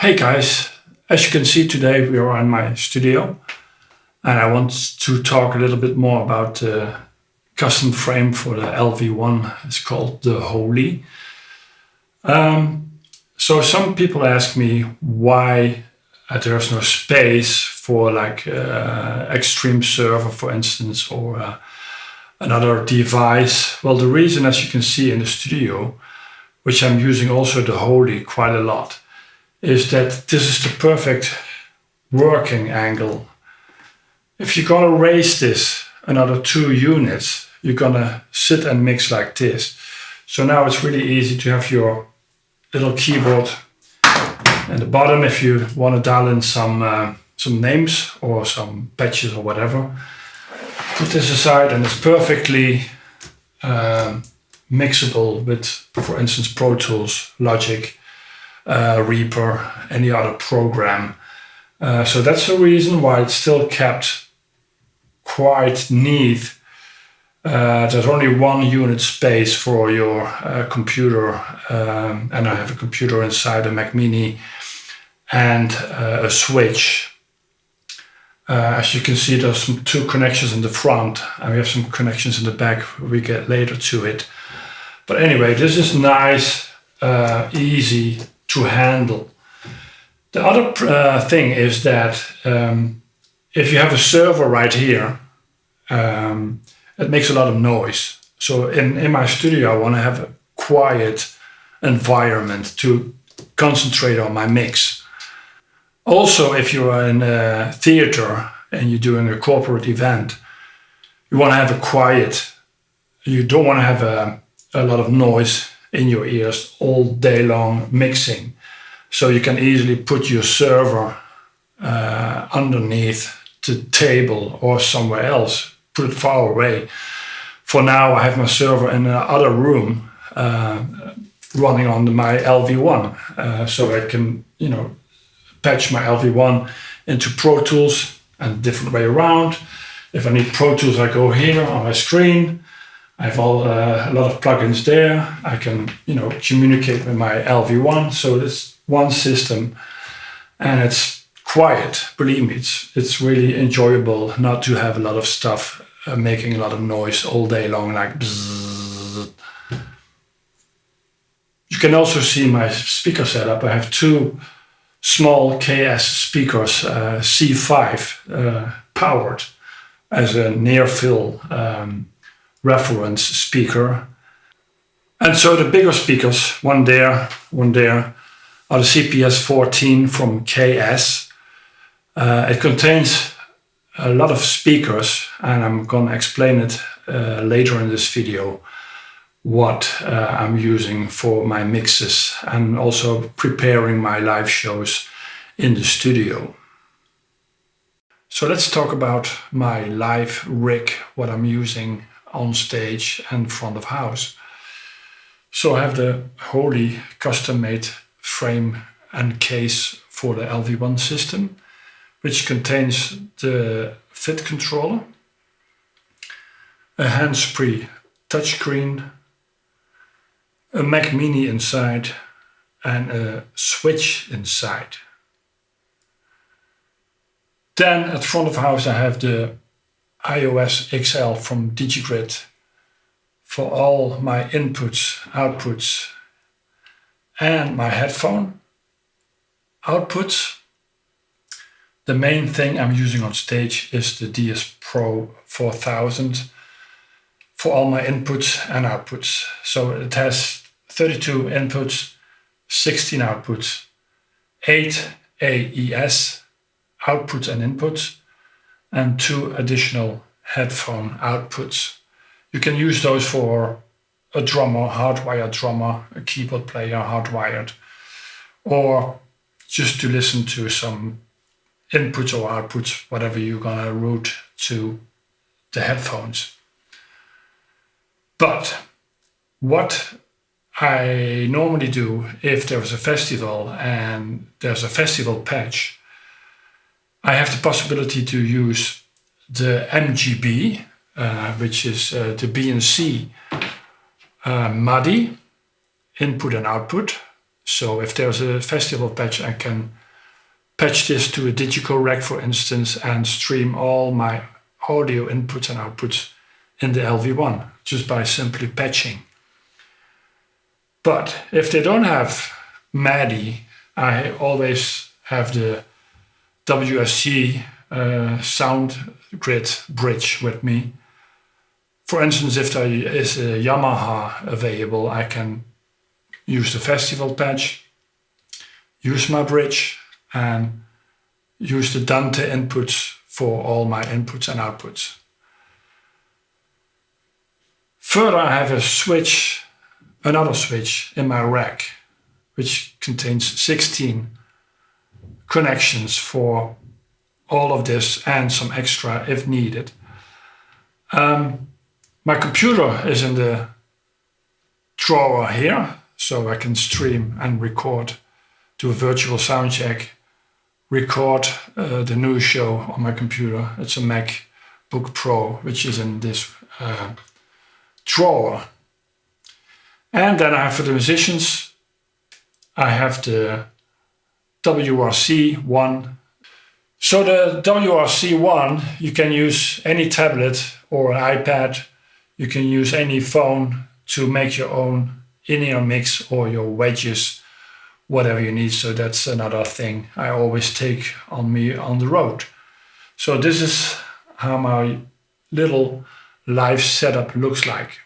Hey guys, as you can see today we are in my studio and I want to talk a little bit more about the custom frame for the LV1. It's called the Holi. So some people ask me why there's no space for like extreme server, for instance, or another device. Well, the reason, as you can see in the studio, which I'm using also the Holi quite a lot, is that this is the perfect working angle. If you're gonna raise this another 2 units, you're gonna sit and mix like this. So now it's really easy to have your little keyboard at the bottom if you want to dial in some names or some patches or whatever. Put this aside and it's perfectly mixable with, for instance, Pro Tools, Logic, Reaper, any other program. So that's the reason why it's still kept quite neat. There's only 1 unit space for your computer, and I have a computer inside, a Mac Mini, and a switch. As you can see, there's some 2 connections in the front, and we have some connections in the back. We get later to it. But anyway, this is nice, easy to handle. The other thing is that if you have a server right here, it makes a lot of noise. So in my studio, I want to have a quiet environment to concentrate on my mix. Also, if you're in a theater and you're doing a corporate event, you want to have a quiet, you don't want to have a lot of noise in your ears all day long mixing. So you can easily put your server underneath the table or somewhere else, put it far away. For now, I have my server in another room running on my LV1. So I can, patch my LV1 into Pro Tools and different way around. If I need Pro Tools, I go here on my screen. I have a lot of plugins there. I can, communicate with my LV1. So it's one system, and it's quiet. Believe me, it's really enjoyable not to have a lot of stuff making a lot of noise all day long, like bzzz. You can also see my speaker setup. I have 2 small KS speakers, C5 powered as a near fill reference speaker. And so the bigger speakers, one there, are the CPS 14 from KS. It contains a lot of speakers, and I'm gonna explain it later in this video, what I'm using for my mixes and also preparing my live shows in the studio. So let's talk about my live rig, what I'm using on stage and front of house. So I have the Holi custom-made frame and case for the LV1 system, which contains the fit controller, a hands-free touchscreen, a Mac Mini inside, and a switch inside. Then at front of house I have the iOS XL from DigiGrid for all my inputs, outputs, and my headphone outputs. The main thing I'm using on stage is the DS Pro 4000 for all my inputs and outputs. So it has 32 inputs, 16 outputs, 8 AES outputs and inputs, and 2 additional headphone outputs. You can use those for a drummer, hardwired drummer, a keyboard player, hardwired, or just to listen to some inputs or outputs, whatever you're gonna route to the headphones. But what I normally do if there's a festival and there's a festival patch, I have the possibility to use the MGB, which is the BNC MADI, input and output, So if there's a festival patch, I can patch this to a digital rack, for instance, and stream all my audio inputs and outputs in the LV1 just by simply patching. But if they don't have MADI, I always have the WSC sound grid bridge with me. For instance, if there is a Yamaha available, I can use the festival patch, use my bridge, and use the Dante inputs for all my inputs and outputs. Further, I have another switch in my rack, which contains 16 connections for all of this and some extra if needed. My computer is in the drawer here, so I can stream and record, do a virtual soundcheck, record the new show on my computer. It's a MacBook Pro, which is in this drawer. And then I have for the musicians, I have the WRC1. So the WRC1, you can use any tablet or an iPad. You can use any phone to make your own in-ear mix or your wedges, whatever you need. So that's another thing I always take on me on the road. So this is how my little live setup looks like.